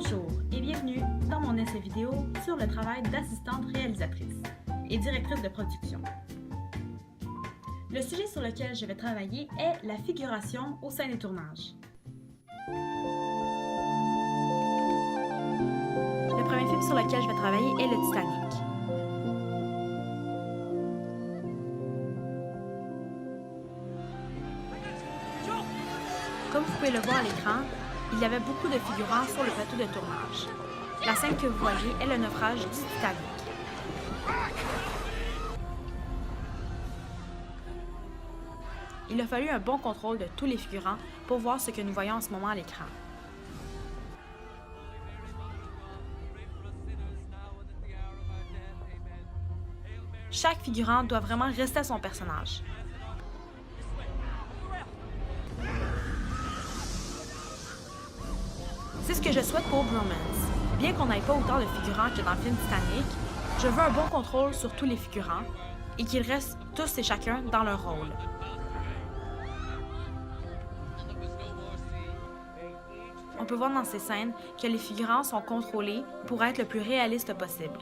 Bonjour et bienvenue dans mon essai vidéo sur le travail d'assistante réalisatrice et directrice de production. Le sujet sur lequel je vais travailler est la figuration au sein des tournages. Le premier film sur lequel je vais travailler est le Titanic. Comme vous pouvez le voir à l'écran, il y avait beaucoup de figurants sur le plateau de tournage. La scène que vous voyez est le naufrage du Titanic. Il a fallu un bon contrôle de tous les figurants pour voir ce que nous voyons en ce moment à l'écran. Chaque figurant doit vraiment rester à son personnage. C'est ce que je souhaite pour Bromance. Bien qu'on n'ait pas autant de figurants que dans le film Titanic, je veux un bon contrôle sur tous les figurants et qu'ils restent tous et chacun dans leur rôle. On peut voir dans ces scènes que les figurants sont contrôlés pour être le plus réaliste possible.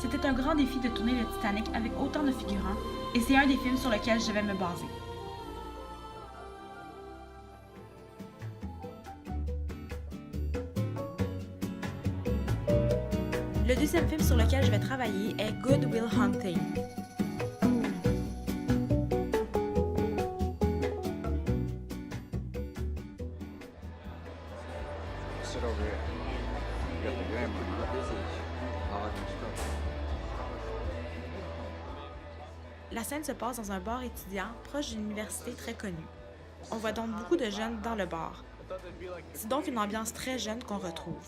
C'était un grand défi de tourner le Titanic avec autant de figurants, et c'est un des films sur lesquels je vais me baser. Le deuxième film sur lequel je vais travailler est Good Will Hunting. La scène se passe dans un bar étudiant proche d'une université très connue. On voit donc beaucoup de jeunes dans le bar. C'est donc une ambiance très jeune qu'on retrouve.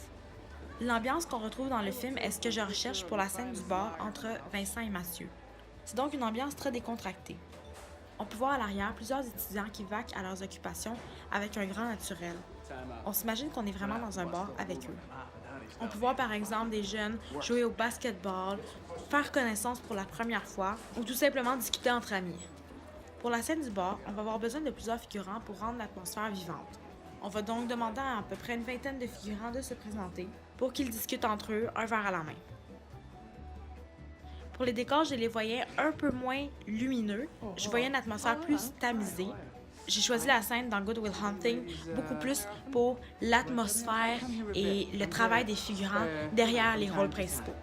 L'ambiance qu'on retrouve dans le film est ce que je recherche pour la scène du bar entre Vincent et Mathieu. C'est donc une ambiance très décontractée. On peut voir à l'arrière plusieurs étudiants qui vaquent à leurs occupations avec un grand naturel. On s'imagine qu'on est vraiment dans un bar avec eux. On peut voir par exemple des jeunes jouer au basketball, faire connaissance pour la première fois ou tout simplement discuter entre amis. Pour la scène du bar, on va avoir besoin de plusieurs figurants pour rendre l'atmosphère vivante. On va donc demander à peu près une vingtaine de figurants de se présenter pour qu'ils discutent entre eux un verre à la main. Pour les décors, je les voyais un peu moins lumineux. Je voyais une atmosphère plus tamisée. J'ai choisi la scène dans Good Will Hunting beaucoup plus pour l'atmosphère et le travail des figurants derrière les rôles principaux.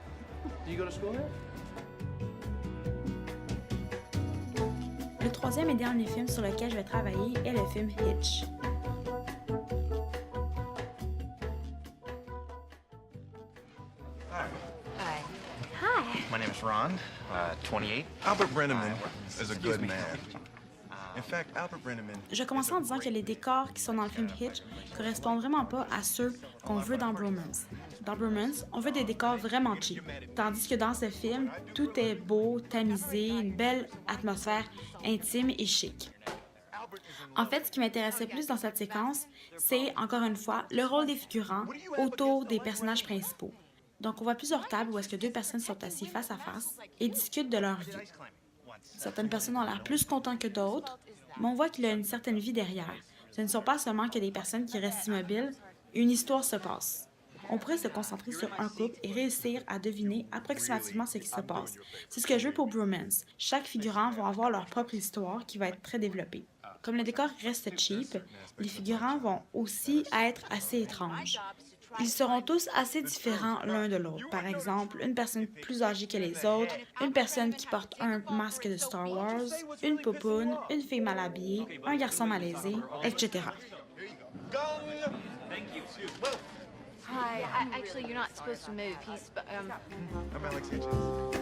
Le troisième et dernier film sur lequel je vais travailler est le film Hitch. My name is Ron, 28. Albert Brenneman is a good man. In fact, Albert Brenneman. Je commence en disant que les décors qui sont dans le film Hitch correspondent vraiment pas à ceux qu'on veut dans Bromance. Dans Bromance, on veut des décors vraiment cheap, tandis que dans ce film, tout est beau, tamisé, une belle atmosphère intime et chic. En fait, ce qui m'intéressait plus dans cette séquence, c'est, encore une fois, le rôle des figurants autour des personnages principaux. Donc, on voit plusieurs tables où est-ce que deux personnes sont assises face à face et discutent de leur vie. Certaines personnes ont l'air plus contentes que d'autres, mais on voit qu'il y a une certaine vie derrière. Ce ne sont pas seulement que des personnes qui restent immobiles, une histoire se passe. On pourrait se concentrer sur un couple et réussir à deviner approximativement ce qui se passe. C'est ce que je veux pour Bromance. Chaque figurant va avoir leur propre histoire qui va être très développée. Comme le décor reste cheap, les figurants vont aussi être assez étranges. Ils seront tous assez différents l'un de l'autre. Par exemple, une personne plus âgée que les autres, une personne qui porte un masque de Star Wars, une poupoune, une fille mal habillée, un garçon malaisé, etc. Hi, actually, you're not supposed to move. How about like stitches?